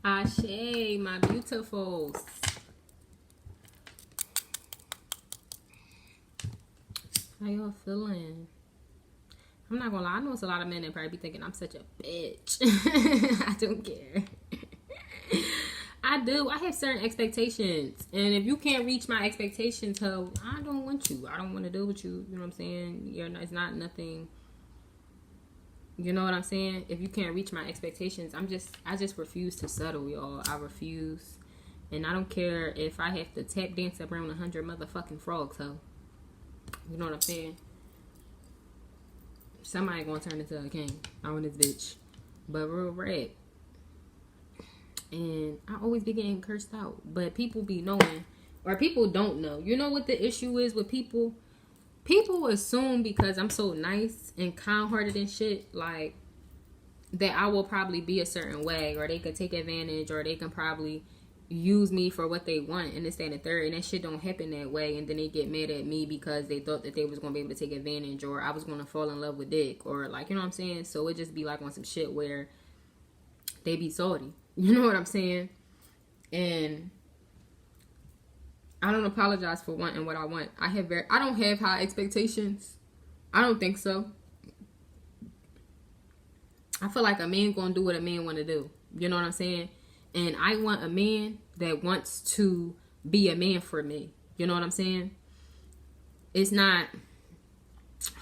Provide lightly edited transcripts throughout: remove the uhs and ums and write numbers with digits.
Ashe, my beautifuls. How y'all feeling? I'm not gonna lie, I know it's a lot of men that probably be thinking I'm such a bitch. I don't care. I do. I have certain expectations. And if you can't reach my expectations, ho, I don't want you. I don't want to deal with you. You know what I'm saying? It's not nothing. You know what I'm saying? If you can't reach my expectations, I just refuse to settle, y'all. I refuse. And I don't care if I have to tap dance around 100 motherfucking frogs, ho. You know what I'm saying? Somebody gonna turn into a king. I want this bitch. But real rap. And I always be getting cursed out. But people be knowing. Or people don't know. You know what the issue is with people? People assume because I'm so nice and kind-hearted and shit, like, that I will probably be a certain way. Or they could take advantage. Or they can probably use me for what they want. And this, that, and the third. And that shit don't happen that way. And then they get mad at me because they thought that they was going to be able to take advantage. Or I was going to fall in love with dick. Or, like, you know what I'm saying? So it just be like on some shit where they be salty. You know what I'm saying? And I don't apologize for wanting what I want. I don't have high expectations. I don't think so. I feel like a man gonna do what a man wanna do. You know what I'm saying? And I want a man that wants to be a man for me. You know what I'm saying? It's not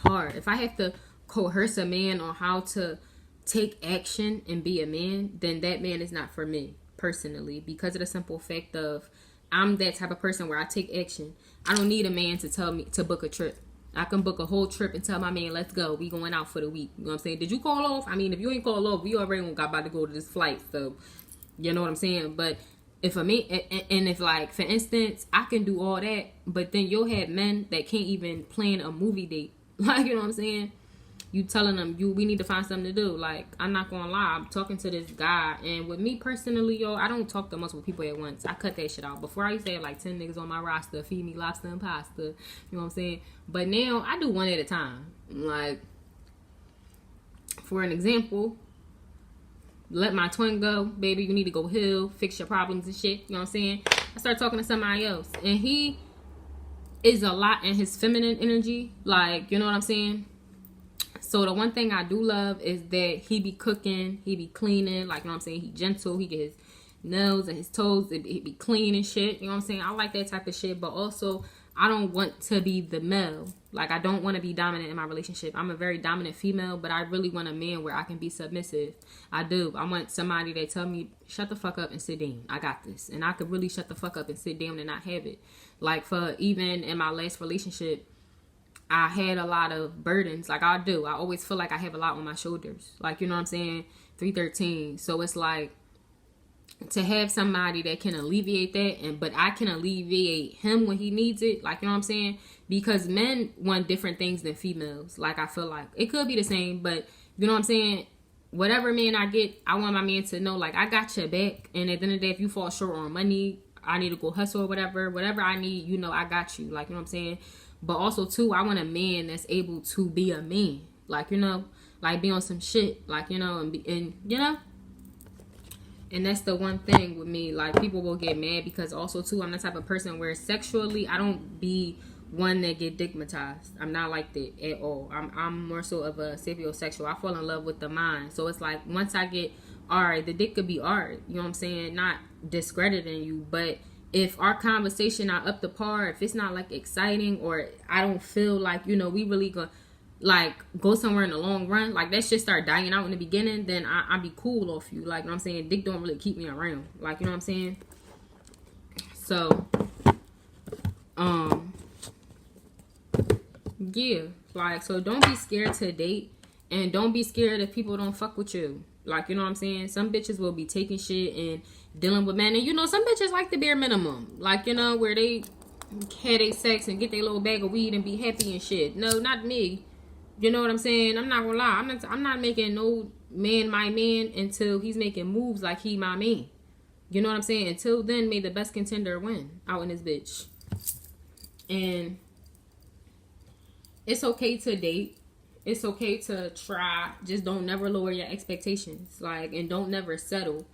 hard. If I have to coerce a man on how to take action and be a man, then that man is not for me personally, because of the simple fact of I'm that type of person where I take action. I don't need a man to tell me to book a trip. I can book a whole trip and tell my man, let's go. We going out for the week. You know what I'm saying? Did you call off? I mean, if you ain't call off, we already got about to go to this flight. So, you know what I'm saying? But if a man, and if like, for instance, I can do all that, but then you'll have men that can't even plan a movie date. Like, you know what I'm saying? You telling them we need to find something to do. Like, I'm not gonna lie, I'm talking to this guy, and with me personally, yo, I don't talk to multiple people at once. I cut that shit out. Before I used to have like 10 niggas on my roster, feed me lobster and pasta. You know what I'm saying? But now I do one at a time. Like, for an example, let my twin go, baby, you need to go heal, fix your problems and shit. You know what I'm saying? I start talking to somebody else, and he is a lot in his feminine energy. Like, you know what I'm saying? So the one thing I do love is that he be cooking, he be cleaning, like, you know what I'm saying, he gentle, he get his nails and his toes, he be clean and shit, you know what I'm saying, I like that type of shit, but also, I don't want to be the male, like, I don't want to be dominant in my relationship. I'm a very dominant female, but I really want a man where I can be submissive. I do. I want somebody that tell me, shut the fuck up and sit down, I got this, and I could really shut the fuck up and sit down and not have it. Like, for even in my last relationship, I had a lot of burdens. Like, I do. I always feel like I have a lot on my shoulders. Like, you know what I'm saying? 313. So it's like, to have somebody that can alleviate that, but I can alleviate him when he needs it. Like, you know what I'm saying? Because men want different things than females. Like, I feel like it could be the same, but you know what I'm saying? Whatever man I get, I want my man to know, like, I got your back. And at the end of the day, if you fall short on money, I need to go hustle or whatever I need, you know, I got you. Like, you know what I'm saying? But also, too, I want a man that's able to be a man. Like, you know, like, be on some shit. Like, you know, and you know? And that's the one thing with me. Like, people will get mad because also, too, I'm the type of person where sexually, I don't be one that get stigmatized. I'm not like that at all. I'm more so of a sapiosexual. I fall in love with the mind. So it's like, once I get art, the dick could be art. You know what I'm saying? Not discrediting you, but if our conversation not up to par, if it's not like exciting, or I don't feel like, you know, we really gonna like go somewhere in the long run, like that shit start dying out in the beginning, then I be cool off you. Like, you know what I'm saying? Dick don't really keep me around. Like, you know what I'm saying? So, yeah, like, so don't be scared to date, and don't be scared if people don't fuck with you. Like, you know what I'm saying? Some bitches will be taking shit and dealing with men. And, you know, some bitches like the bare minimum. Like, you know, where they had a sex and get their little bag of weed and be happy and shit. No, not me. You know what I'm saying? I'm not gonna lie. I'm not making no man my man until he's making moves like he my man. You know what I'm saying? Until then, may the best contender win out in this bitch. And it's okay to date. It's okay to try. Just don't never lower your expectations. Like, and don't never settle.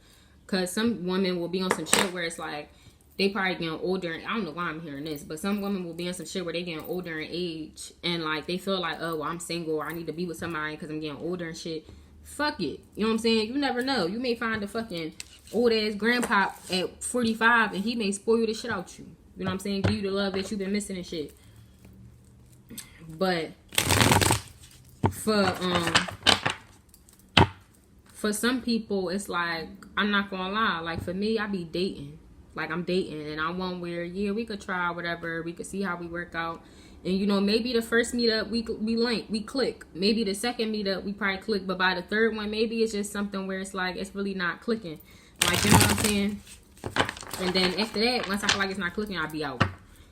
Because some women will be on some shit where it's like, they probably getting older. And I don't know why I'm hearing this, but some women will be on some shit where they getting older in age. And like, they feel like, oh, well, I'm single, or I need to be with somebody because I'm getting older and shit. Fuck it. You know what I'm saying? You never know. You may find a fucking old ass grandpa at 45 and he may spoil you the shit out you. You know what I'm saying? Give you the love that you've been missing and shit. But for some people, it's like, I'm not gonna lie, like for me, I be dating. Like I'm dating and I want where, yeah, we could try whatever, we could see how we work out. And you know, maybe the first meetup we link, we click. Maybe the second meetup we probably click, but by the third one, maybe it's just something where it's like, it's really not clicking. Like, you know what I'm saying? And then after that, once I feel like it's not clicking, I'll be out.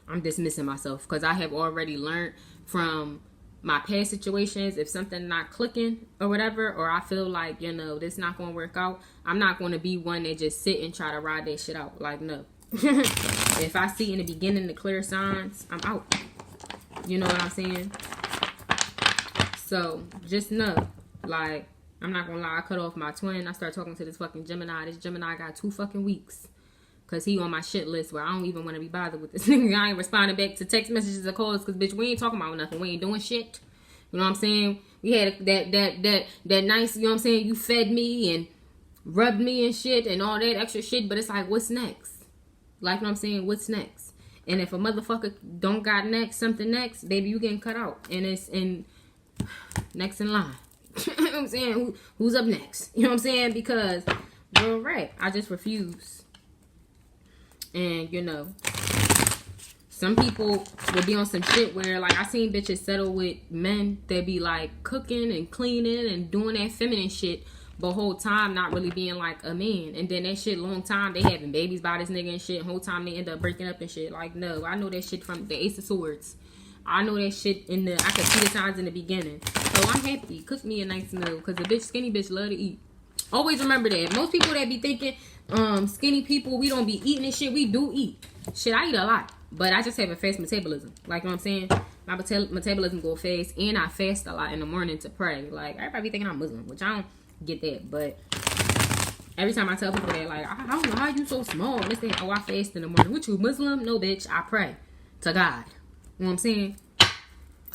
I'm dismissing myself because I have already learned from my past situations, if something not clicking or whatever, or I feel like, you know, this not gonna work out, I'm not gonna be one that just sit and try to ride that shit out. Like, no. If I see in the beginning the clear signs, I'm out. You know what I'm saying? So just know, like, I'm not gonna lie, I cut off my twin. I started talking to this fucking Gemini. This Gemini got 2 fucking weeks. Cause he on my shit list where I don't even want to be bothered with this nigga. I ain't responding back to text messages or calls because bitch, we ain't talking about nothing. We ain't doing shit. You know what I'm saying? We had that nice, you know what I'm saying? You fed me and rubbed me and shit and all that extra shit. But it's like, what's next? Like, you know what I'm saying? What's next? And if a motherfucker don't got something next, baby, you getting cut out. And it's next in line. You know what I'm saying? Who's up next? You know what I'm saying? Because, well, right, I just refuse. And, you know, some people will be on some shit where, like, I seen bitches settle with men that be, like, cooking and cleaning and doing that feminine shit, but whole time not really being, like, a man. And then that shit, long time, they having babies by this nigga and shit. Whole time they end up breaking up and shit. Like, no, I know that shit from the Ace of Swords. I know that shit I could see the signs in the beginning. So I'm happy. Cook me a nice meal because the skinny bitch love to eat. Always remember that. Most people that be thinking, skinny people, we don't be eating and shit. We do eat. Shit, I eat a lot. But I just have a fast metabolism. Like, you know what I'm saying? My metabolism go fast. And I fast a lot in the morning to pray. Like, everybody be thinking I'm Muslim, which I don't get that. But every time I tell people that, like, I don't know how you so small. And they say, oh, I fast in the morning. What, you Muslim? No, bitch. I pray to God. You know what I'm saying?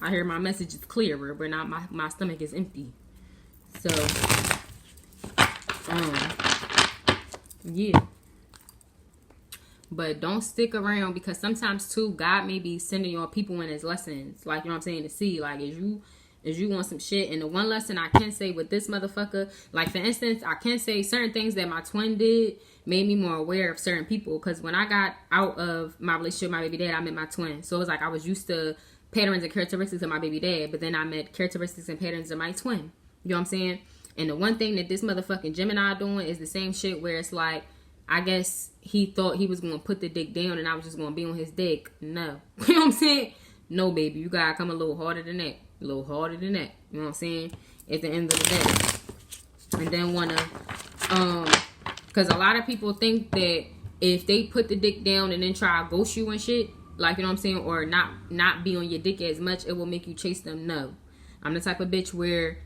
I hear my message is clearer, but not my stomach is empty. So, yeah. But don't stick around because sometimes too, God may be sending your people in as lessons. Like, you know what I'm saying? To see, like, as you want some shit. And the one lesson I can say with this motherfucker, like, for instance, I can say certain things that my twin did made me more aware of certain people. Because when I got out of my relationship with my baby dad, I met my twin. So it was like I was used to patterns and characteristics of my baby dad. But then I met characteristics and patterns of my twin. You know what I'm saying? And the one thing that this motherfucking Gemini doing is the same shit where it's like, I guess he thought he was going to put the dick down and I was just going to be on his dick. No. You know what I'm saying? No, baby. You got to come a little harder than that. A little harder than that. You know what I'm saying? At the end of the day. And then want to, because a lot of people think that if they put the dick down and then try to ghost you and shit, like, you know what I'm saying? Or not be on your dick as much, it will make you chase them. No. I'm the type of bitch where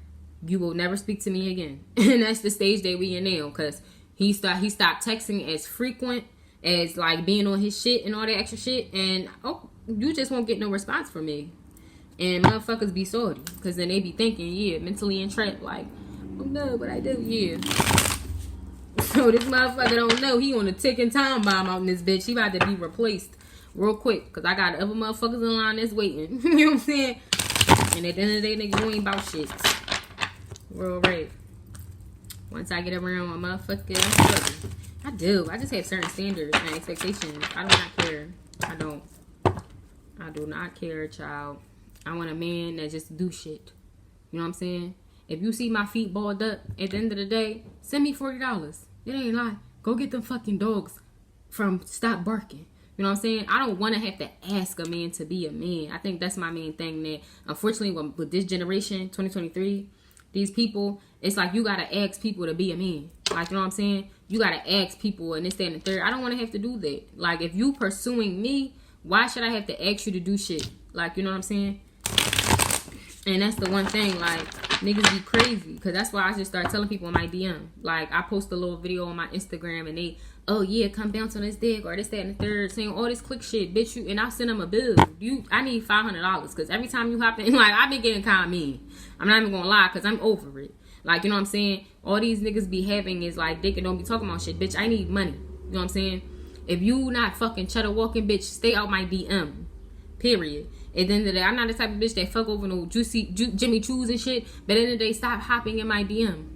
you will never speak to me again. And that's the stage that we in now. Because he stopped texting as frequent as, like, being on his shit and all that extra shit. And, oh, you just won't get no response from me. And motherfuckers be salty. Because then they be thinking, yeah, mentally entrapped. Like, oh, no, but I do, yeah. So this motherfucker don't know. He on a ticking time bomb out in this bitch. He about to be replaced real quick. Because I got other motherfuckers in line that's waiting. You know what I'm saying? And at the end of the day, nigga, you ain't about shit. Real right. Once I get around my motherfucker, I do. I just have certain standards and expectations. I do not care. I do not care, child. I want a man that just do shit. You know what I'm saying? If you see my feet balled up, at the end of the day, send me $40. It ain't lie. Go get them fucking dogs from Stop Barking. You know what I'm saying? I don't want to have to ask a man to be a man. I think that's my main thing that, unfortunately, with this generation, 2023, these people, it's like you got to ask people to be a man. Like, you know what I'm saying? You got to ask people and this, that, and the third. I don't want to have to do that. Like, if you pursuing me, why should I have to ask you to do shit? Like, you know what I'm saying? And that's the one thing, like, Niggas be crazy. Because that's why I just start telling people in my DM. Like, I post a little video on my Instagram and they, oh yeah, come bounce on this dick or this, that, and the third, saying all this quick shit, bitch. You, and I send them a bill. I need $500 because every time you hop in, like, I been getting kind of mean. I'm not even gonna lie because I'm over it. Like, you know what I'm saying? All these niggas be having is like dick and don't be talking about shit. Bitch, I need money. You know what I'm saying? If you not fucking cheddar walking, bitch, stay out my DM. Period. At the end of the day, I'm not the type of bitch that fuck over no Jimmy Choos and shit. But at the end of the day, stop hopping in my DM.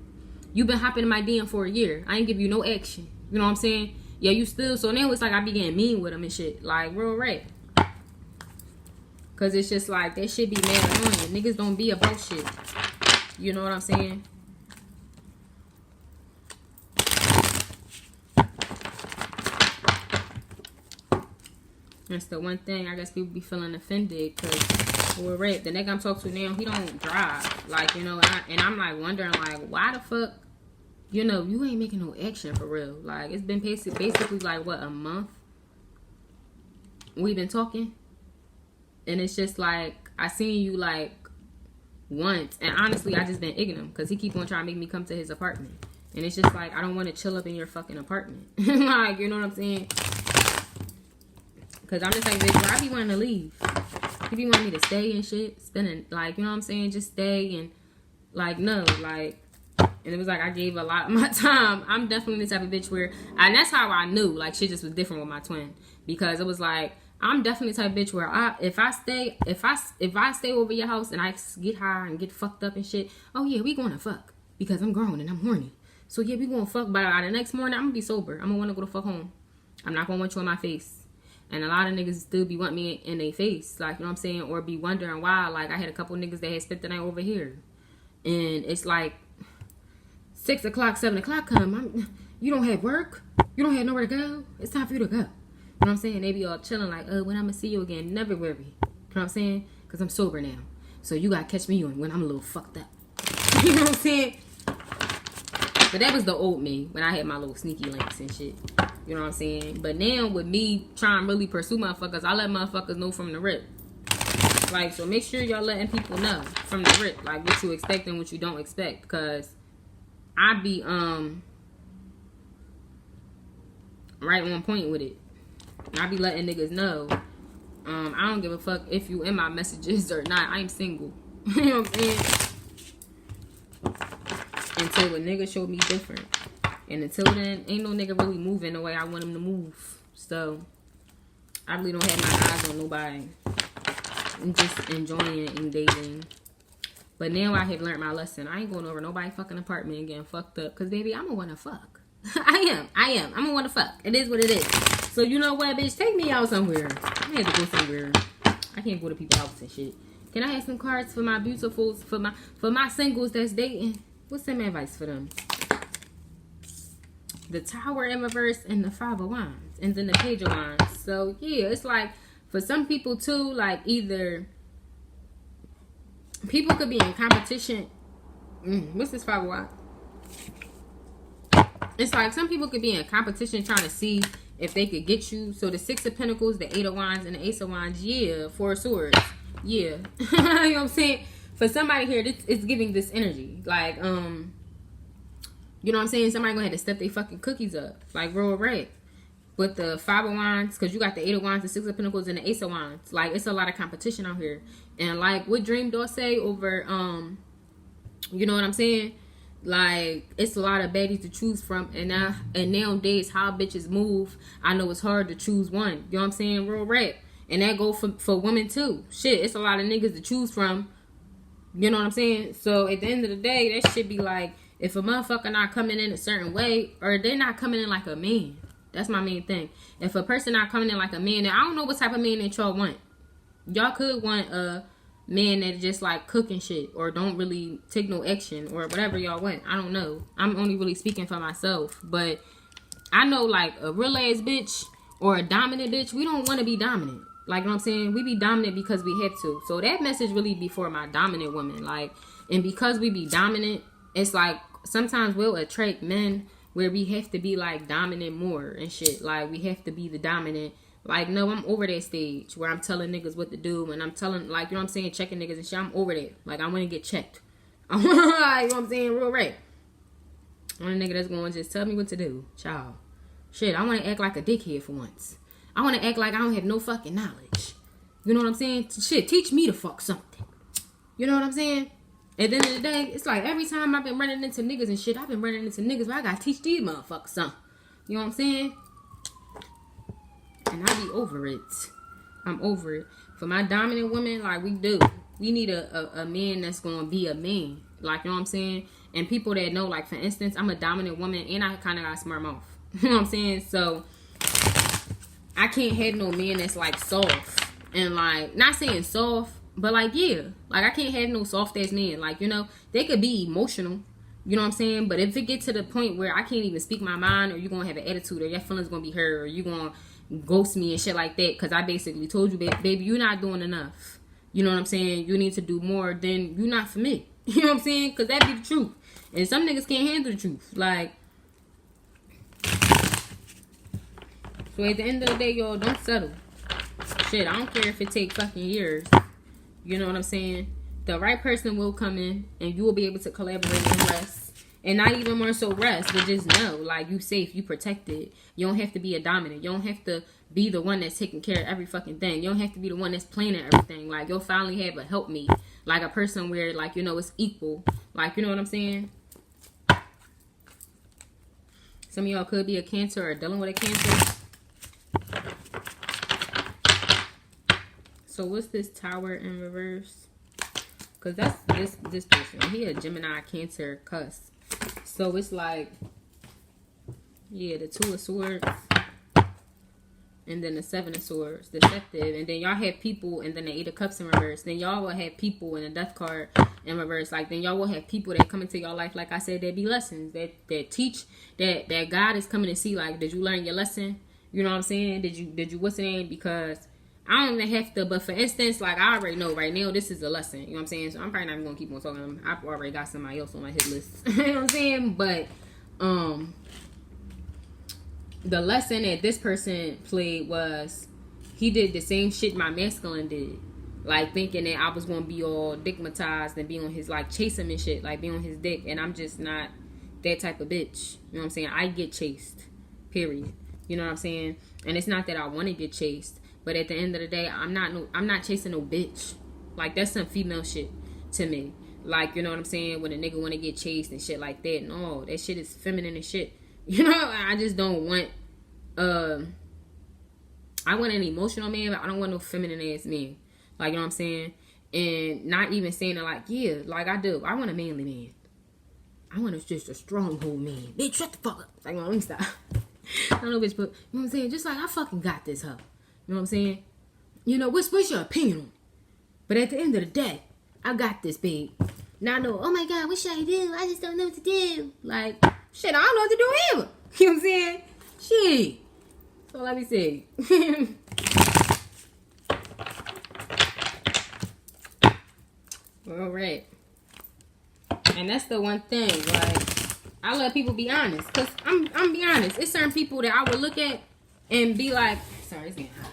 You been hopping in my DM for a year. I ain't give you no action. You know what I'm saying? Yeah, you still. So now it's like I be getting mean with them and shit. Like, real rap. Because it's just like, that shit be mad annoying. Niggas don't be about shit. You know what I'm saying? That's the one thing I guess people be feeling offended because we're rap. The nigga I'm talking to now, he don't drive. Like, you know, and I'm like wondering, like, why the fuck, you know, you ain't making no action for real. Like, it's been basically like, what, a month? We've been talking. And it's just like, I seen you like once. And honestly, I just been ignoring him because he keep on trying to make me come to his apartment. And it's just like, I don't want to chill up in your fucking apartment. Like, you know what I'm saying? Because I'm just like, bitch, I be wanting to leave. He be wanting me to stay and shit. Spending, like, you know what I'm saying? Just stay and, like, no. Like, and it was like, I gave a lot of my time. I'm definitely the type of bitch where, and that's how I knew, like, shit just was different with my twin. Because it was like, I'm definitely the type of bitch where if I stay over your house and I get high and get fucked up and shit, oh yeah, we gonna fuck. Because I'm grown and I'm horny. So yeah, we gonna fuck. But the next morning, I'm gonna be sober. I'm gonna wanna go to fuck home. I'm not gonna want you in my face. And a lot of niggas still be wanting me in their face. Like, you know what I'm saying? Or be wondering why. Like, I had a couple niggas that had spent the night over here. And it's like 6 o'clock, 7 o'clock come. You don't have work? You don't have nowhere to go? It's time for you to go. You know what I'm saying? They be all chilling like, oh, when I'm going to see you again? Never worry. You know what I'm saying? Because I'm sober now. So you got to catch me when I'm a little fucked up. You know what I'm saying? But that was the old me when I had my little sneaky links and shit. You know what I'm saying? But now with me trying to really pursue motherfuckers, I let motherfuckers know from the rip. Like, so make sure y'all letting people know from the rip, like, what you expect and what you don't expect. Because I be right on point with it. I be letting niggas know. I don't give a fuck if you in my messages or not. I'm single. You know what I'm saying? Until a nigga show me different. And until then, ain't no nigga really moving the way I want him to move. So, I really don't have my eyes on nobody. I'm just enjoying and dating. But now I have learned my lesson. I ain't going over nobody's fucking apartment and getting fucked up. Because, baby, I'm going to want to fuck. I am. I'm going to want to fuck. It is what it is. So, you know what, bitch? Take me out somewhere. I had to go somewhere. I can't go to people's houses and shit. Can I have some cards for my beautifuls, for my singles that's dating? What's some advice for them? The Tower in reverse and the Five of Wands. And then the Page of Wands. So, yeah, it's like, for some people, too, like, either people could be in competition. What's this Five of Wands? It's like, some people could be in competition trying to see if they could get you. So, the Six of Pentacles, the Eight of Wands, and the Ace of Wands, yeah. Four of Swords, yeah. You know what I'm saying? For somebody here, it's giving this energy. Like, you know what I'm saying? Somebody gonna have to step their fucking cookies up. Like, real rap. With the Five of Wands, because you got the Eight of Wands, the Six of Pentacles, and the Ace of Wands. Like, it's a lot of competition out here. And, like, what Dream Doll say over, you know what I'm saying? Like, it's a lot of baddies to choose from. And nowadays, how bitches move, I know it's hard to choose one. You know what I'm saying? Real rap. And that go for women, too. Shit, it's a lot of niggas to choose from. You know what I'm saying? So, at the end of the day, that shit be like, if a motherfucker not coming in a certain way, or they not coming in like a man. That's my main thing. If a person not coming in like a man, I don't know what type of man that y'all want. Y'all could want a man that just like cooking shit, or don't really take no action, or whatever y'all want. I don't know. I'm only really speaking for myself. But I know, like, a real ass bitch or a dominant bitch, we don't want to be dominant. Like, you know what I'm saying? We be dominant because we have to. So that message really be for my dominant woman. Like, and because we be dominant, it's like sometimes we'll attract men where we have to be like dominant more and shit. Like, we have to be the dominant. Like, no, I'm over that stage where I'm telling niggas what to do, and I'm telling, like, you know what I'm saying, checking niggas and shit. I'm over that. Like, I want to get checked. I want, like, you know what I'm saying, real rap. I want a nigga that's gonna just tell me what to do, child. Shit, I want to act like a dickhead for once. I want to act like I don't have no fucking knowledge. You know what I'm saying? Shit, teach me to fuck something. You know what I'm saying? At the end of the day, it's like every time I've been running into niggas and shit, I've been running into niggas, but I gotta teach these motherfuckers something. You know what I'm saying? And I be over it. I'm over it. For my dominant woman, like, we need a man that's gonna be a man. Like, you know what I'm saying? And people that know, like, for instance, I'm a dominant woman and I kind of got a smart mouth. You know what I'm saying? So I can't have no man that's like soft and like, not saying soft, but like, yeah, like I can't have no soft ass man. Like, you know, they could be emotional, you know what I'm saying? But if it get to the point where I can't even speak my mind, or you're gonna have an attitude, or your feelings gonna be hurt, or you gonna ghost me and shit like that, because I basically told you, baby, you're not doing enough. You know what I'm saying? You need to do more. Then you're not for me. You know what I'm saying? Because that be the truth. And some niggas can't handle the truth. Like, so at the end of the day, y'all, don't settle. Shit, I don't care if it takes fucking years. You know what I'm saying? The right person will come in and you will be able to collaborate and rest. And not even more so rest, but just know, like, you safe, you protected. You don't have to be a dominant. You don't have to be the one that's taking care of every fucking thing. You don't have to be the one that's planning everything. Like, you'll finally have a helpmate. Like, a person where, like, you know, it's equal. Like, you know what I'm saying? Some of y'all could be a Cancer or dealing with a Cancer. So what's this Tower in reverse? Because that's this person. He a Gemini, Cancer, Cusp. So it's like, yeah, the Two of Swords. And then the Seven of Swords, deceptive. And then y'all have people, and then the Eight of Cups in reverse. Then y'all will have people in the Death card in reverse. Like, then y'all will have people that come into your life, like I said, that be lessons. That teach, that God is coming to see, like, did you learn your lesson? You know what I'm saying? Did you what's the name? Because I don't even have to, but for instance, like, I already know right now this is a lesson. You know what I'm saying? So I'm probably not even going to keep on talking. I've already got somebody else on my hit list. You know what I'm saying? But, the lesson that this person played was, he did the same shit my masculine did. Like, thinking that I was going to be all dickmatized and be on his, like, chase him and shit. Like, be on his dick. And I'm just not that type of bitch. You know what I'm saying? I get chased. Period. You know what I'm saying? And it's not that I want to get chased. But at the end of the day, I'm not chasing no bitch. Like, that's some female shit to me. Like, you know what I'm saying? When a nigga want to get chased and shit like that. No, that shit is feminine and shit. You know, I just don't want, I want an emotional man, but I don't want no feminine ass man. Like, you know what I'm saying? And not even saying it like, yeah, like I do. I want a manly man. I want just a stronghold man. Bitch, shut the fuck up. Like, let me stop. I don't know, bitch, but, you know what I'm saying? Just like, I fucking got this, huh? You know what I'm saying? You know, what's your opinion on it? But at the end of the day, I got this, babe. Now I know, oh my God, what should I do? I just don't know what to do. Like, shit, I don't know what to do either. You know what I'm saying? Shit. So let me see. All right. And that's the one thing, like, I let people be honest. Because I'm be honest. It's certain people that I would look at and be like, sorry, it's getting hot.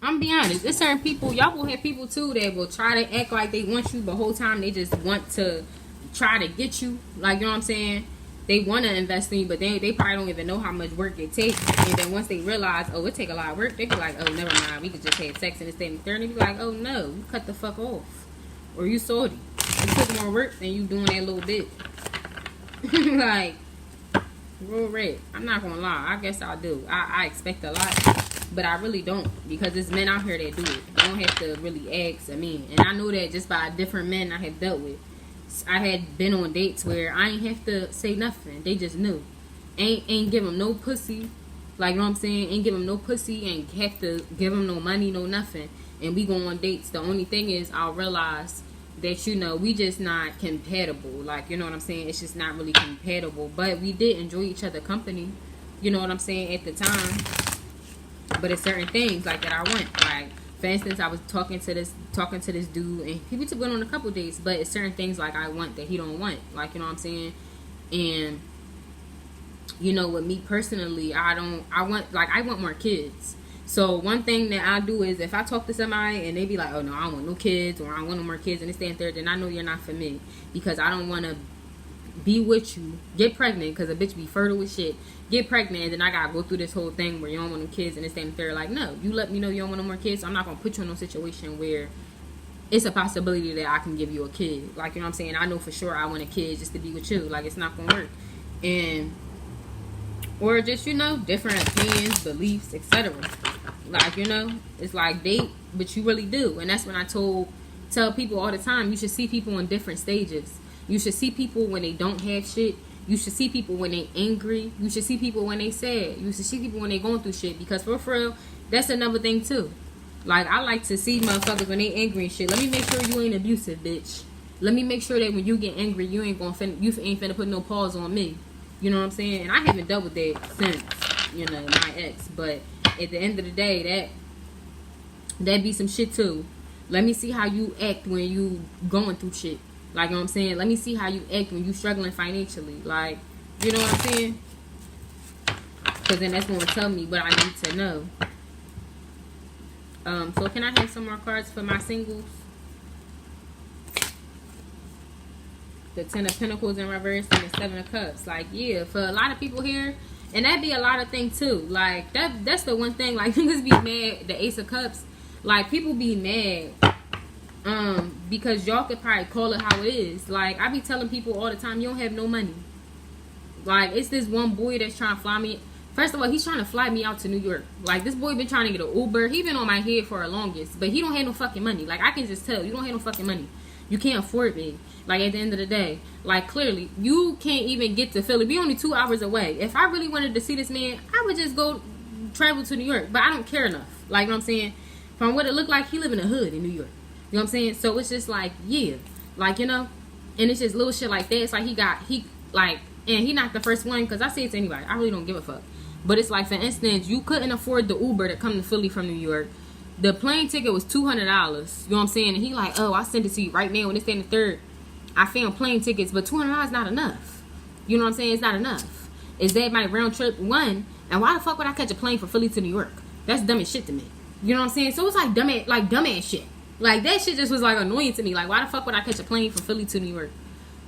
I'm be honest. It's certain people, y'all will have people too that will try to act like they want you, but the whole time they just want to try to get you. Like, you know what I'm saying? They want to invest in you, but they probably don't even know how much work it takes. And then once they realize, oh, it take a lot of work, they be like, oh, never mind. We could just have sex and this, that, and the third. And they be like, oh, no, you cut the fuck off. Or you salty. You took more work than you doing that little bit. Like, real red. I'm not going to lie. I guess I do. I expect a lot. But I really don't, because there's men out here that do it. I don't have to really ask a man. And I know that just by different men I have dealt with. I had been on dates where I ain't have to say nothing. They just knew. Ain't give them no pussy. Like, you know what I'm saying? Ain't give them no pussy. Ain't have to give them no money, no nothing. And we go on dates. The only thing is I'll realize that, you know, we just not compatible. Like, you know what I'm saying? It's just not really compatible. But we did enjoy each other company. You know what I'm saying? At the time. But it's certain things like that I want. Like, for instance, I was talking to this dude, and we took on a couple dates, but it's certain things like I want that he don't want. Like, you know what I'm saying? And, you know, with me personally, I want more kids. So one thing that I do is if I talk to somebody and they be like, oh no, I don't want no kids, or I don't want no more kids, and this, that, and third, then I know you're not for me, because I don't want to be with you, get pregnant, because a bitch be fertile with shit, get pregnant, and then I gotta go through this whole thing where you don't want no kids, and this, that, and third. Like, no, you let me know you don't want no more kids, so I'm not gonna put you in no situation where it's a possibility that I can give you a kid. Like, you know what I'm saying? I know for sure I want a kid just to be with you. Like, it's not gonna work. And or just, you know, different opinions, beliefs, etc. Like, you know, it's like date, but you really do. And that's when I tell people all the time, you should see people in different stages. You should see people when they don't have shit. You should see people when they angry. You should see people when they sad. You should see people when they going through shit. Because for real, that's another thing too. Like, I like to see motherfuckers when they angry and shit. Let me make sure you ain't abusive, bitch. Let me make sure that when you get angry, you ain't finna put no pause on me. You know what I'm saying? And I haven't dealt with that since, you know, my ex. But at the end of the day, that be some shit too. Let me see how you act when you going through shit. Like, you know what I'm saying? Let me see how you act when you struggling financially. Like, you know what I'm saying? Because then that's going to tell me what I need to know. So can I have some more cards for my singles? The 10 of Pentacles in reverse and the 7 of Cups. Like, yeah, for a lot of people here, and that be a lot of things too. Like, that's the one thing. Like, niggas be mad. The Ace of Cups. Like, people be mad. Because y'all could probably call it how it is. Like, I be telling people all the time, you don't have no money. Like, it's this one boy that's trying to fly me. First of all, he's trying to fly me out to New York. Like, this boy been trying to get an Uber. He been on my head for the longest. But he don't have no fucking money. Like, I can just tell. You don't have no fucking money. You can't afford me. Like, at the end of the day. Like, clearly, you can't even get to Philly. We only 2 hours away. If I really wanted to see this man, I would just go travel to New York. But I don't care enough. Like, you know what I'm saying? From what it looked like, he live in a hood in New York. You know what I'm saying? So it's just like, yeah. Like, you know? And it's just little shit like that. It's like and he not the first one. Because I say it to anybody. I really don't give a fuck. But it's like, for instance, you couldn't afford the Uber to come to Philly from New York. The plane ticket was $200. You know what I'm saying? And he like, oh, I'll send it to you right now. And this, and the third. I found plane tickets, but $200 is not enough. You know what I'm saying? It's not enough. Is that my round trip? One. And why the fuck would I catch a plane from Philly to New York? That's dumb as shit to me. You know what I'm saying? So it's like dumbass shit. Like, that shit just was like annoying to me. Like, why the fuck would I catch a plane from Philly to New York?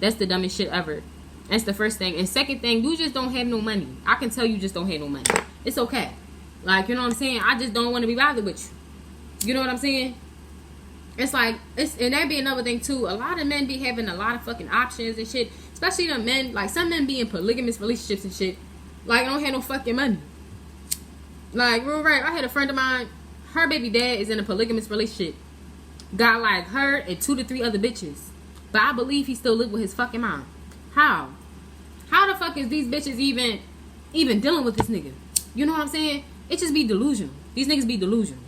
That's the dumbest shit ever. That's the first thing. And second thing, you just don't have no money. I can tell you just don't have no money. It's okay. Like, you know what I'm saying? I just don't want to be bothered with you. You know what I'm saying? It's like, and that'd be another thing too. A lot of men be having a lot of fucking options and shit. Especially the men, like some men be in polygamous relationships and shit. Like, I don't have no fucking money. Like, real right. I had a friend of mine, her baby dad is in a polygamous relationship. Got like her and 2 to 3 other bitches. But I believe he still live with his fucking mom. How? How the fuck is these bitches even dealing with this nigga? You know what I'm saying? It just be delusional. These niggas be delusional.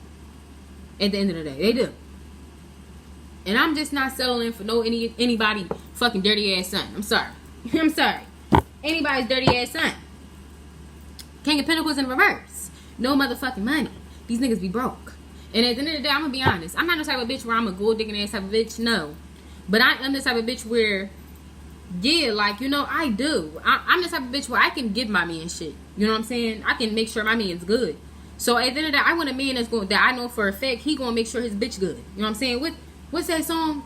At the end of the day. They do. And I'm just not settling for anybody fucking dirty ass son. I'm sorry. I'm sorry. Anybody's dirty ass son. King of Pentacles in reverse. No motherfucking money. These niggas be broke. And at the end of the day, I'm gonna be honest. I'm not the type of bitch where I'm a gold digging ass type of bitch. No. But I am the type of bitch where, yeah, like, you know, I do. I'm the type of bitch where I can give my man shit. You know what I'm saying? I can make sure my man's good. So at the end of the day, I want a man that I know for a fact he gonna make sure his bitch good. You know what I'm saying? What's that song?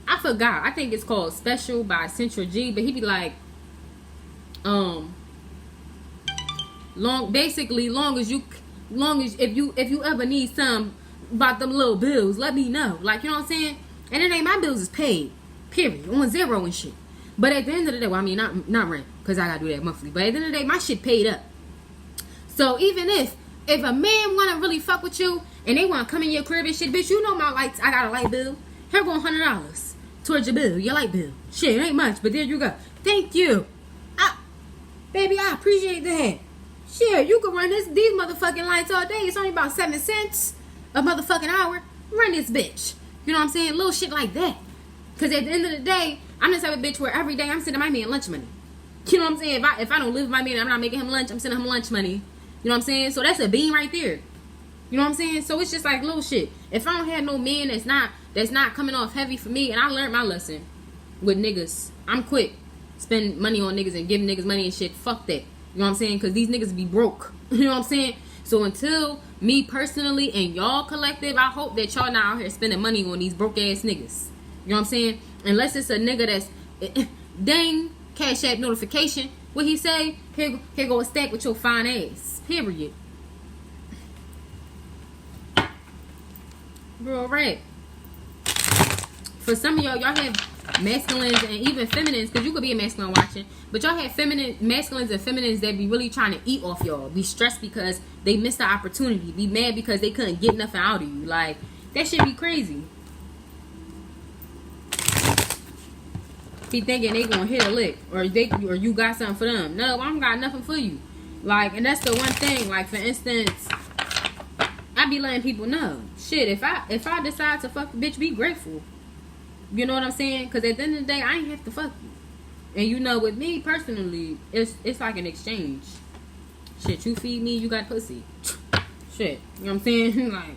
I forgot. I think it's called Special by Central G. But he be like, long as if you ever need some about them little bills, let me know. Like, you know what I'm saying? And it ain't my bills is paid, period, on zero and shit. But at the end of the day, well, I mean, not rent, because I gotta do that monthly. But at the end of the day, my shit paid up. So even if a man wanna really fuck with you and they wanna come in your crib and shit, bitch, you know my lights. I got a light bill. Here go $100 towards your bill, your light bill. Shit, it ain't much, but there you go. Thank you. Baby, I appreciate that. Shit, you can run these motherfucking lights all day. It's only about 7 cents a motherfucking hour. Run this bitch. You know what I'm saying? Little shit like that. Because at the end of the day, I'm the type of bitch where every day I'm sending my man lunch money. You know what I'm saying? If I don't live with my man and I'm not making him lunch, I'm sending him lunch money. You know what I'm saying? So that's a bean right there. You know what I'm saying? So it's just like little shit. If I don't have no man that's not coming off heavy for me, and I learned my lesson with niggas, I'm quick. Spend money on niggas and give niggas money and shit. Fuck that. You know what I'm saying? Because these niggas be broke. You know what I'm saying? So until me personally and y'all collective, I hope that y'all not out here spending money on these broke ass niggas. You know what I'm saying? Unless it's a nigga that's dang, Cash App notification. What he say? Here go a stack with your fine ass. Period. Real rap. For some of y'all have masculines and even feminines, because you could be a masculine watching, but y'all have masculines and feminines that be really trying to eat off y'all. Be stressed because they missed the opportunity. Be mad because they couldn't get nothing out of you. Like, that shit be crazy. Be thinking they gonna hit a lick, or you got something for them. No, I don't got nothing for you. Like, and that's the one thing. Like, for instance, I be letting people know, shit, if I decide to fuck a bitch, be grateful. You know what I'm saying? Because at the end of the day, I ain't have to fuck you. And you know, with me personally, it's like an exchange. Shit, you feed me, you got pussy. Shit, you know what I'm saying? Like,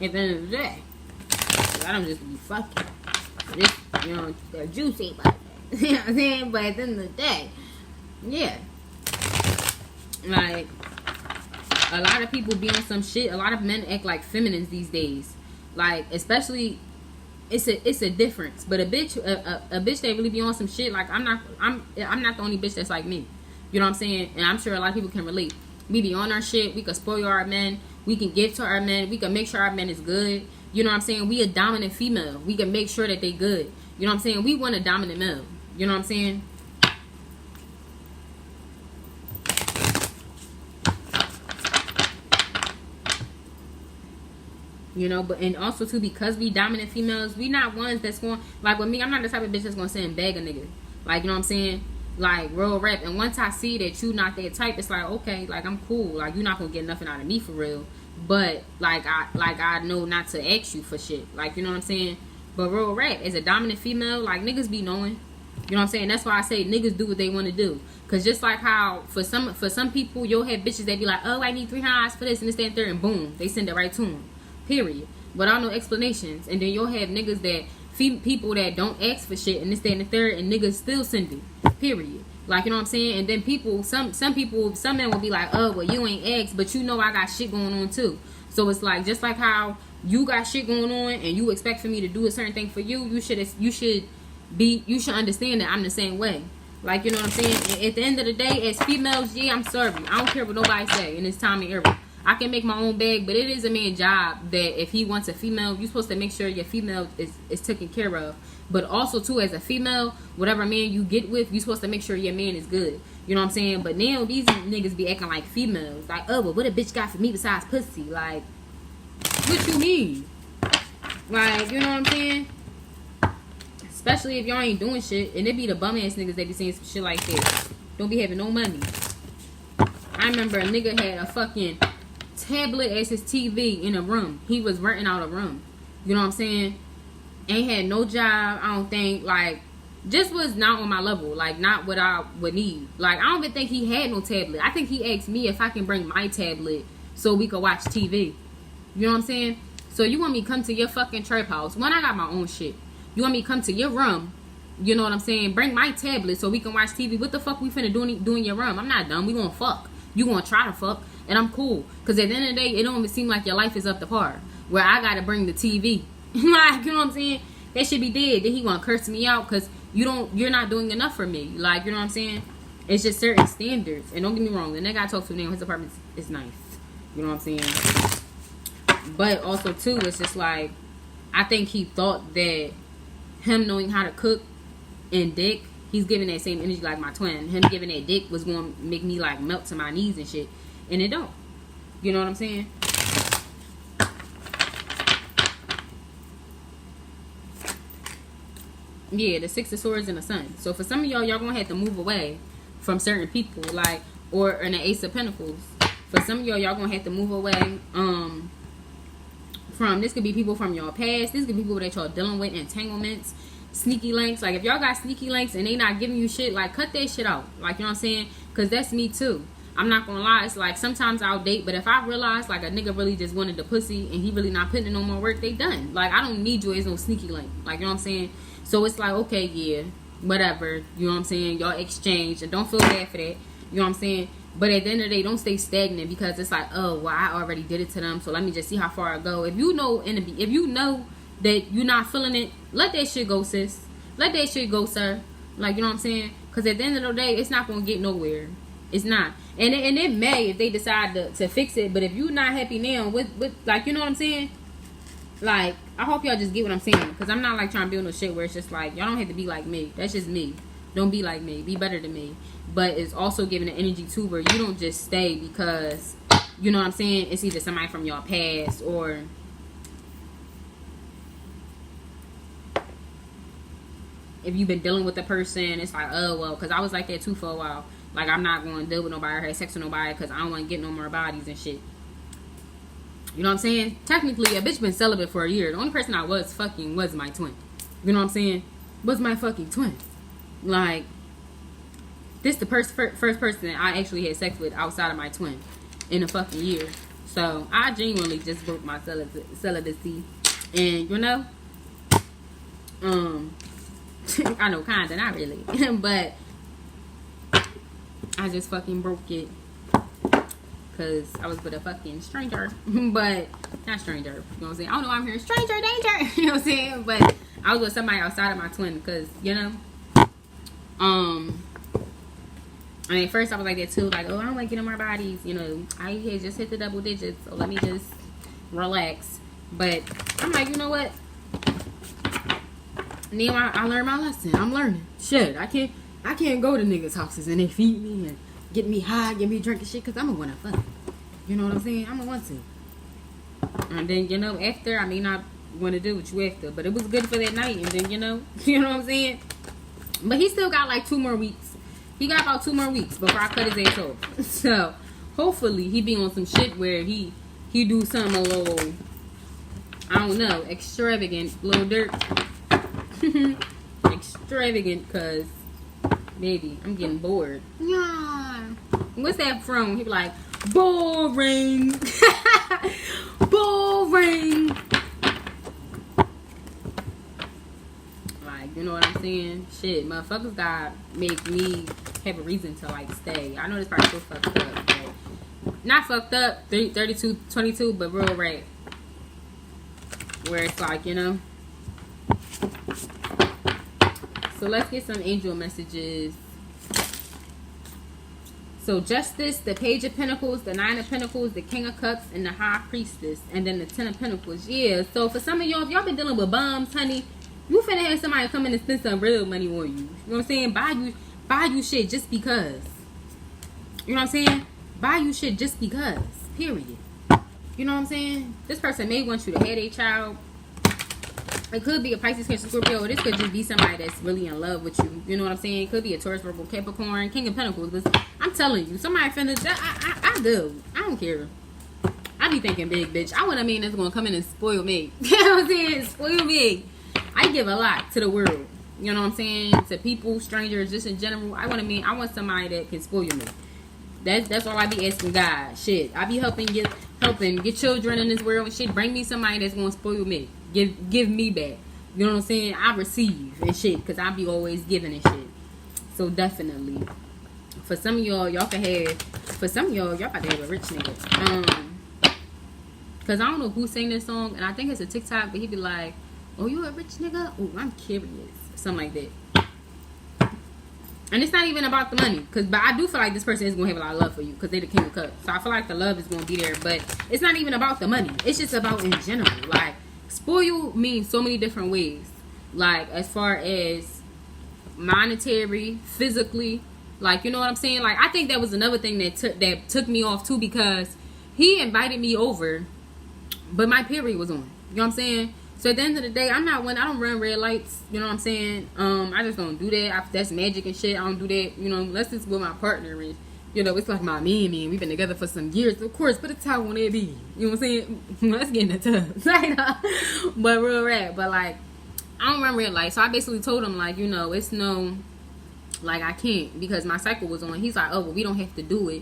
at the end of the day, I don't just be fucking. This, you know, they're juicy, but you know what I'm saying? But at the end of the day, yeah. Like, a lot of people be on some shit. A lot of men act like feminines these days. Like, especially, it's a difference. But a bitch that really be on some shit, like, I'm not the only bitch that's like me. You know what I'm saying? And I'm sure a lot of people can relate. We be on our shit. We can spoil our men. We can give to our men. We can make sure our men is good. You know what I'm saying? We a dominant female. We can make sure that they good. You know what I'm saying? We want a dominant male. You know what I'm saying? You know, but and also too, because we dominant females, we not ones that's going, like with me, I'm not the type of bitch that's gonna sit and beg a nigga. Like, you know what I'm saying? Like, real rap. And once I see that you not that type, it's like, okay, like, I'm cool. Like, you're not gonna get nothing out of me for real. But like I know not to ask you for shit. Like, you know what I'm saying? But real rap, as a dominant female, like, niggas be knowing. You know what I'm saying? That's why I say niggas do what they want to do. Cause just like how for some people, you'll have bitches that be like, oh, I need $300 for this and this, that, and third, and boom, they send it right to them. Period. Without no explanations. And then you'll have niggas that people that don't ask for shit and this, that, and the third, and niggas still send it. Period. Like, you know what I'm saying? And then people, some men will be like, oh, well, you ain't asked, but you know I got shit going on too. So it's like, just like how you got shit going on and you expect for me to do a certain thing for you, you should understand that I'm the same way. Like, you know what I'm saying? And at the end of the day, as females, yeah, I'm sorry. I don't care what nobody say in this time and era. I can make my own bag, but it is a man's job that if he wants a female, you're supposed to make sure your female is taken care of. But also, too, as a female, whatever man you get with, you're supposed to make sure your man is good. You know what I'm saying? But now, these niggas be acting like females. Like, oh, well, what a bitch got for me besides pussy? Like, what you mean? Like, you know what I'm saying? Especially if y'all ain't doing shit. And it be the bum-ass niggas that be saying some shit like that. Don't be having no money. I remember a nigga had a fucking tablet as his TV in a room. He was renting out a room. You know what I'm saying? Ain't had no job, I don't think. Like, just was not on my level. Like, not what I would need. Like, I don't even think he had no tablet. I think he asked me if I can bring my tablet so we could watch TV. You know what I'm saying? So you want me to come to your fucking trap house when I got my own shit? You want me to come to your room? You know what I'm saying? Bring my tablet so we can watch TV. What the fuck we finna do in your room? I'm not dumb. We gonna fuck. You gonna try to fuck. And I'm cool. Because at the end of the day, it don't even seem like your life is up to par. Where I gotta bring the TV. Like, you know what I'm saying? That should be dead. Then he gonna curse me out because you're not doing enough for me. Like, you know what I'm saying? It's just certain standards. And don't get me wrong, the nigga I talk to now, his apartment is nice. You know what I'm saying? But also too, it's just like, I think he thought that him knowing how to cook and dick, he's giving that same energy like my twin. Him giving that dick was going to make me like melt to my knees and shit. And it don't. You know what I'm saying? Yeah, the Six of Swords and the Sun. So for some of y'all going to have to move away from certain people. Like, or in the Ace of Pentacles. For some of y'all going to have to move away from, this could be people from your past. This could be people that y'all dealing with, entanglements, sneaky links. Like, if y'all got sneaky links and they not giving you shit, like, cut that shit out. Like, you know what I'm saying? Because that's me too. I'm not gonna lie, it's like sometimes I'll date, but if I realize like a nigga really just wanted the pussy and he really not putting in no more work, they done. Like, I don't need you as no sneaky link. Like, you know what I'm saying? So it's like, okay, yeah, whatever. You know what I'm saying? Y'all exchange, and don't feel bad for that. You know what I'm saying? But at the end of the day, don't stay stagnant, because it's like, oh, well, I already did it to them, so let me just see how far I go. If you know that you're not feeling it, let that shit go, sis. Let that shit go, sir. Like, you know what I'm saying? Because at the end of the day, it's not going to get nowhere. It's not. And it may, if they decide to fix it. But if you're not happy now with like, you know what I'm saying? Like, I hope y'all just get what I'm saying. Because I'm not, like, trying to build no shit where it's just like, y'all don't have to be like me. That's just me. Don't be like me. Be better than me. But it's also giving the energy too, where you don't just stay because, you know what I'm saying, it's either somebody from your past, or if you've been dealing with the person, it's like, oh, well, because I was like that too for a while. Like, I'm not going to deal with nobody or have sex with nobody because I don't want to get no more bodies and shit. You know what I'm saying? Technically, a bitch been celibate for a year. The only person I was fucking was my twin. You know what I'm saying? Was my fucking twin. Like, this the first person I actually had sex with outside of my twin in a fucking year. So, I genuinely just broke my celibacy. And, you know, I know, kinda, not really. But I just fucking broke it because I was with a fucking stranger. But not stranger, you know what I'm saying? I don't know why I'm here. Stranger danger. You know what I'm saying? But I was with somebody outside of my twin because, you know, I mean, first I was like that too, like, oh, I don't like getting more bodies, you know, I had just hit the double digits, so let me just relax. But I'm like, you know what, now I learned my lesson. I'm learning shit. I can't go to niggas' houses and they feed me and get me high, get me drinking shit, because I'm gonna want to fuck, you know what I'm saying? I'm gonna want to. And then, you know, after, I may not want to do what you after, but it was good for that night. And then, you know what I'm saying? But he still got like 2 more weeks. He got about 2 more weeks before I cut his ass off. So, hopefully, he be on some shit where he do something a little, I don't know, extravagant, little dirt. Extravagant, because, baby, I'm getting bored. Yeah. What's that from? He be like, boring. Boring. Like, you know what I'm saying? Shit, motherfuckers gotta make me have a reason to, like, stay. I know this probably so fucked up, but not fucked up, 32, 22, but real rap. Where it's like, you know. So let's get some angel messages. So Justice, the Page of Pentacles, the 9 of Pentacles, the King of Cups, and the High Priestess, and then the 10 of Pentacles. Yeah, so for some of y'all, if y'all been dealing with bums, honey, you finna have somebody come in and spend some real money on you. You know what I'm saying? Buy you shit just because. You know what I'm saying? Buy you shit just because. Period. You know what I'm saying? This person may want you to have a child. It could be a Pisces, Cancer, Scorpio, or this could just be somebody that's really in love with you. You know what I'm saying? It could be a Taurus, Virgo, Capricorn, King of Pentacles. But I'm telling you, somebody finna, I do. I don't care. I be thinking big, bitch. I want a man that's gonna come in and spoil me. You know what I'm saying? Spoil me. I give a lot to the world. You know what I'm saying? To people, strangers, just in general. I want somebody that can spoil me. That's all I be asking God. Shit. I be helping get children in this world and shit. Bring me somebody that's gonna spoil me. Give me back. You know what I'm saying? I receive and shit, because I be always giving and shit. So definitely. For some of y'all y'all about to have a rich nigga. Because I don't know who sang this song, and I think it's a TikTok, but he be like, oh, you a rich nigga? Oh, I'm curious. Something like that. And it's not even about the money, but I do feel like this person is going to have a lot of love for you, because they're the King of Cups. So I feel like the love is going to be there, but it's not even about the money. It's just about in general. Like, spoil means so many different ways. Like, as far as monetary, physically, like, you know what I'm saying? Like, I think that was another thing that took me off too, because he invited me over, but my period was on. You know what I'm saying? So at the end of the day, I don't run red lights. You know what I'm saying? I just don't do that. That's magic and shit. I don't do that. You know, unless it's with my partner. And, you know, it's like my man. We've been together for some years. Of course, put a towel on that be. You know what I'm saying? Let's get in the tub. But real rap. But, like, I don't run red lights. So I basically told him, like, you know, it's no, like, I can't. Because my cycle was on. He's like, oh, well, we don't have to do it.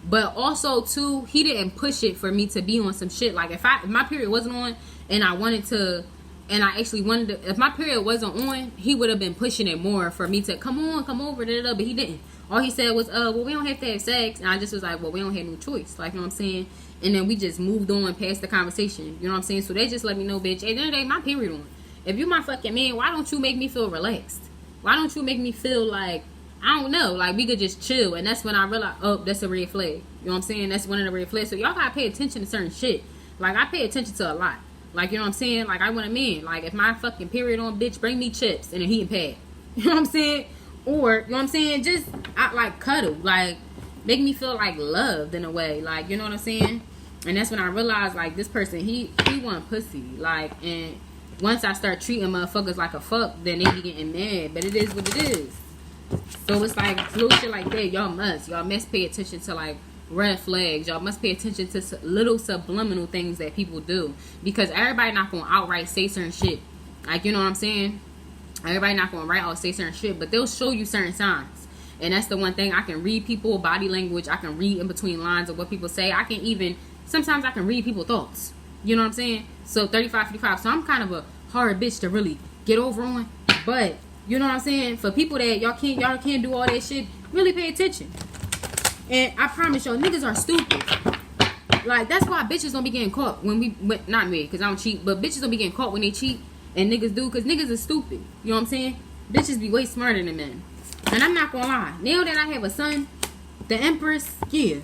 But also, too, he didn't push it for me to be on some shit. Like, if my period wasn't on, and I wanted to, and I actually wanted to, if my period wasn't on, he would have been pushing it more for me to come on, come over, but he didn't. all he said was, well, we don't have to have sex. And I just was like, well, we don't have no choice. Like, you know what I'm saying? And then we just moved on past the conversation. You know what I'm saying? So they just let me know, bitch, at the end of the day, my period on. If you my fucking man, why don't you make me feel relaxed? Why don't you make me feel like, I don't know, like we could just chill? And that's when I realized, oh, that's a red flag. You know what I'm saying? That's one of the red flags. So y'all gotta pay attention to certain shit. Like, I pay attention to a lot. Like, you know what I'm saying? Like, I want a man. Like, if my fucking period on, bitch, bring me chips and a heating pad. You know what I'm saying? Or, you know what I'm saying? Just, like, cuddle. Like, make me feel, like, loved in a way. Like, you know what I'm saying? And that's when I realized, like, this person, he want pussy. Like, and once I start treating motherfuckers like a fuck, then they be getting mad. But it is what it is. So it's like, little shit like that, y'all must pay attention to, like, red flags. Y'all must pay attention to little subliminal things that people do, because everybody not gonna outright say certain shit. Like, you know what I'm saying? Everybody not gonna outright say certain shit, but they'll show you certain signs. And that's the one thing. I can read people body language. I can read in between lines of what people say. Sometimes I can read people's thoughts. You know what I'm saying? So 35, 55. So I'm kind of a hard bitch to really get over on. But you know what I'm saying? For people that y'all can't do all that shit, really pay attention. And I promise y'all, niggas are stupid. Like, that's why bitches don't be getting caught not me, because I don't cheat, but bitches don't be getting caught when they cheat, and niggas do, because niggas are stupid. You know what I'm saying? Bitches be way smarter than men. And I'm not gonna lie, now that I have a son, the Empress, yeah,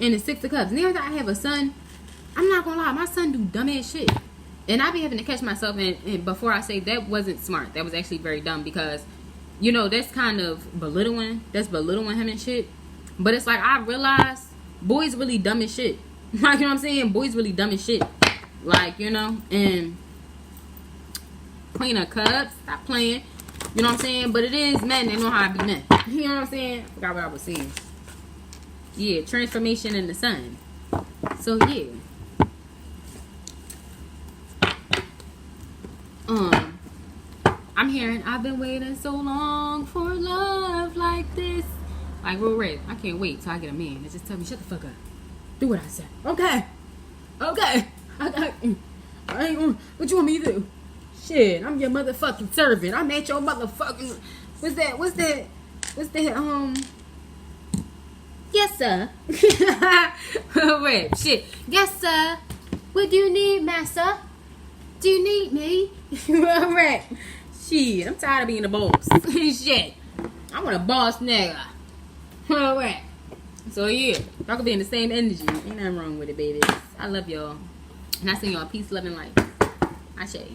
and the Six of Cups, now that I have a son, I'm not gonna lie, my son do dumb ass shit. And I be having to catch myself, and before I say that wasn't smart, that was actually very dumb, because, you know, that's kind of belittling him and shit. But it's like, I realized boys really dumb as shit. Like, you know what I'm saying? Boys really dumb as shit. Like, you know, and Queen of Cups, stop playing. You know what I'm saying? But it is men that know how to be men. You know what I'm saying? I forgot what I was saying. Yeah, transformation in the sun. So, yeah. I'm hearing, I've been waiting so long for love like this. Like, real red. I can't wait till I get a man and just tell me, shut the fuck up. Do what I said. Okay. I ain't gonna, what you want me to do? Shit, I'm your motherfucking servant. I'm at your motherfucking, what's that, yes, sir. Wait, shit. Yes, sir. What do you need, master? Do you need me? Alright. Shit, I'm tired of being a boss. Shit. I want a boss nigga. Alright. So yeah, y'all can be in the same energy. Ain't nothing wrong with it, baby. I love y'all. And I send y'all peace, love, and light. I say.